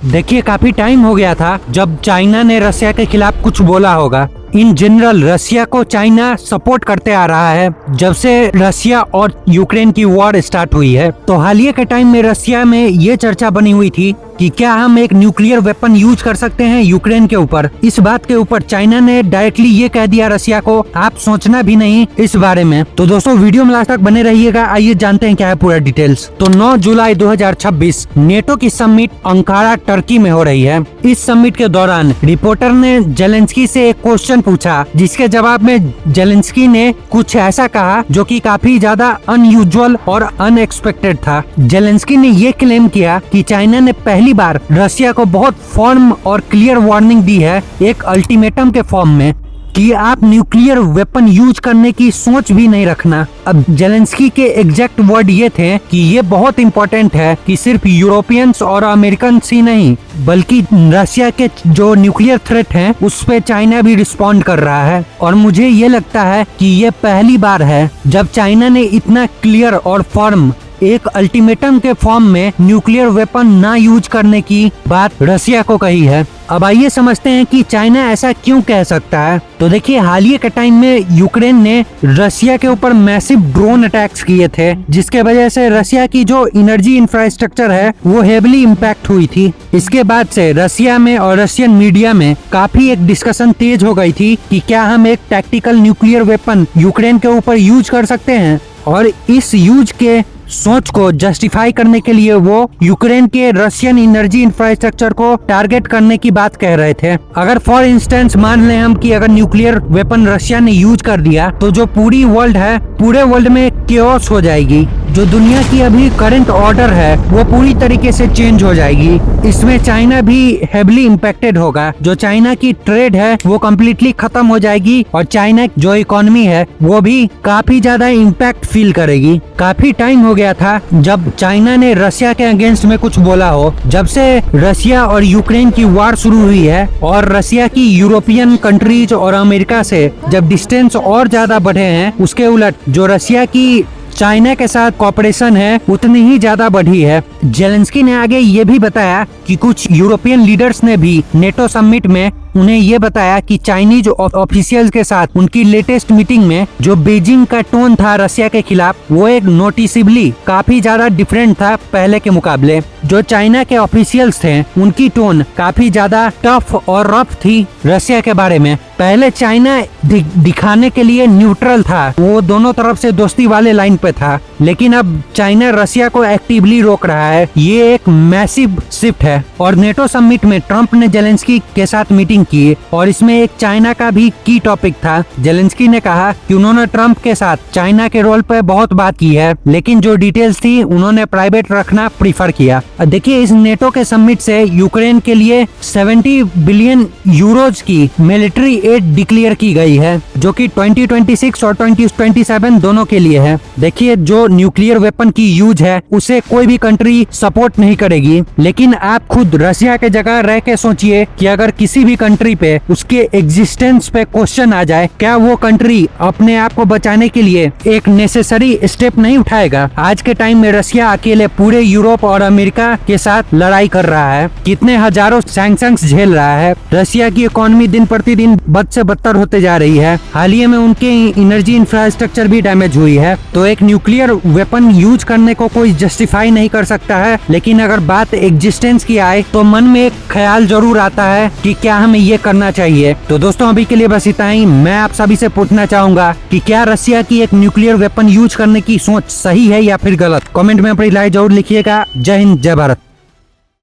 देखिए काफी टाइम हो गया था जब चाइना ने रसिया के खिलाफ कुछ बोला होगा। इन जनरल रसिया को चाइना सपोर्ट करते आ रहा है जब से रसिया और यूक्रेन की वॉर स्टार्ट हुई है। तो हालिया के टाइम में रसिया में ये चर्चा बनी हुई थी कि क्या हम एक न्यूक्लियर वेपन यूज कर सकते हैं यूक्रेन के ऊपर। इस बात के ऊपर चाइना ने डायरेक्टली ये कह दिया रसिया को, आप सोचना भी नहीं इस बारे में। तो दोस्तों वीडियो में लास्ट तक बने रहिएगा। आइए जानते हैं क्या है पूरा डिटेल्स। तो 9 जुलाई 2026 नेटो की समिट अंकारा टर्की में हो रही है। इस समिट के दौरान रिपोर्टर ने जेलेंस्की से एक क्वेश्चन पूछा, जिसके जवाब में जेलेंस्की ने कुछ ऐसा कहा जो कि काफी ज्यादा अनयूजुअल और अनएक्सपेक्टेड था। जेलेंस्की ने ये क्लेम किया कि चाइना ने पहली बार रसिया को बहुत फर्म और क्लियर वार्निंग दी है, एक अल्टीमेटम के फॉर्म में, कि आप न्यूक्लियर वेपन यूज करने की सोच भी नहीं रखना। अब जेलेंस्की के एग्जैक्ट वर्ड ये थे कि ये बहुत इंपॉर्टेंट है कि सिर्फ यूरोपियंस और अमेरिकन ही नहीं बल्कि रसिया के जो न्यूक्लियर थ्रेट हैं उस पे चाइना भी रिस्पॉन्ड कर रहा है। और मुझे ये लगता है कि ये पहली बार है जब चाइना ने इतना क्लियर और फर्म एक अल्टीमेटम के फॉर्म में न्यूक्लियर वेपन ना यूज करने की बात रसिया को कही है। अब आइए समझते हैं कि चाइना ऐसा क्यों कह सकता है। तो देखिए हालिया के टाइम में यूक्रेन ने रसिया के ऊपर मैसिव ड्रोन अटैक्स किए थे, जिसके वजह से रसिया की जो एनर्जी इंफ्रास्ट्रक्चर है वो हेवली इम्पैक्ट हुई थी। इसके बाद से रसिया में और रशियन मीडिया में काफी एक डिस्कशन तेज हो गई थी कि क्या हम एक टैक्टिकल न्यूक्लियर वेपन यूक्रेन के ऊपर यूज कर सकते हैं। और इस यूज के सोच को जस्टिफाई करने के लिए वो यूक्रेन के रशियन एनर्जी इंफ्रास्ट्रक्चर को टारगेट करने की बात कह रहे थे। अगर फॉर इंस्टेंस मान लें हम कि अगर न्यूक्लियर वेपन रशिया ने यूज कर दिया तो जो पूरी वर्ल्ड है, पूरे वर्ल्ड में केओस हो जाएगी। जो दुनिया की अभी करंट ऑर्डर है वो पूरी तरीके से चेंज हो जाएगी। इसमें चाइना भी हेवली इम्पैक्टेड होगा। जो चाइना की ट्रेड है वो कम्प्लीटली खत्म हो जाएगी और चाइना जो इकोनॉमी है वो भी काफी ज्यादा इम्पैक्ट फील करेगी। काफी टाइम हो गया था जब चाइना ने रसिया के अगेंस्ट में कुछ बोला हो। जब से रसिया और यूक्रेन की वार शुरू हुई है और रसिया की यूरोपियन कंट्रीज और अमेरिका से जब डिस्टेंस और ज्यादा बढ़े हैं, उसके उलट जो रसिया की चाइना के साथ कॉपरेशन है उतनी ही ज्यादा बढ़ी है। जेलेंस्की ने आगे ये भी बताया कि कुछ यूरोपियन लीडर्स ने भी नेटो समिट में उन्हें ये बताया कि चाइनीज ऑफिशियल्स के साथ उनकी लेटेस्ट मीटिंग में जो बीजिंग का टोन था रसिया के खिलाफ वो एक नोटिसेबली काफी ज्यादा डिफरेंट था पहले के मुकाबले। जो चाइना के ऑफिशियल्स थे उनकी टोन काफी ज्यादा टफ और रफ थी रसिया के बारे में। पहले चाइना दिखाने के लिए न्यूट्रल था, वो दोनों तरफ से दोस्ती वाले लाइन पे था, लेकिन अब चाइना रसिया को एक्टिवली रोक रहा है। ये एक मैसिव शिफ्ट है। और नेटो समिट में ट्रम्प ने जेलेंस्की के साथ मीटिंग की और इसमें एक चाइना का भी की टॉपिक था। जेलेंस्की ने कहा कि उन्होंने ट्रम्प के साथ चाइना के रोल पे बहुत बात की है, लेकिन जो डिटेल्स थी उन्होंने प्राइवेट रखना प्रीफर किया। देखिए इस नेटो के समिट से यूक्रेन के लिए 70 बिलियन यूरोज की मिलिट्री एड डिक्लेयर की गई है, जो कि 2026 और 2027 दोनों के लिए है। देखिए जो न्यूक्लियर वेपन की यूज है उसे कोई भी कंट्री सपोर्ट नहीं करेगी, लेकिन आप खुद रसिया के जगह रह के सोचिए कि अगर किसी भी कंट्री पे उसके एग्जिस्टेंस पे क्वेश्चन आ जाए, क्या वो कंट्री अपने आप को बचाने के लिए एक नेसेसरी स्टेप नहीं उठाएगा। आज के टाइम में रसिया अकेले पूरे यूरोप और अमेरिका के साथ लड़ाई कर रहा है, कितने हजारों सैंक्शंस झेल रहा है। रसिया की इकोनॉमी दिन प्रतिदिन बद से बदतर होते जा रही है। हालिया में उनके एनर्जी इंफ्रास्ट्रक्चर भी डैमेज हुई है। तो एक न्यूक्लियर वेपन यूज करने को कोई जस्टिफाई नहीं कर सकता है, लेकिन अगर बात एग्जिस्टेंस की आए तो मन में एक ख्याल जरूर आता है कि क्या हमें ये करना चाहिए। तो दोस्तों अभी के लिए बस इतना ही। मैं आप सभी से पूछना चाहूंगा कि क्या रसिया की एक न्यूक्लियर वेपन यूज करने की सोच सही है या फिर गलत। कमेंट में अपनी राय जरूर लिखिएगा। जय हिंद, जय भारत।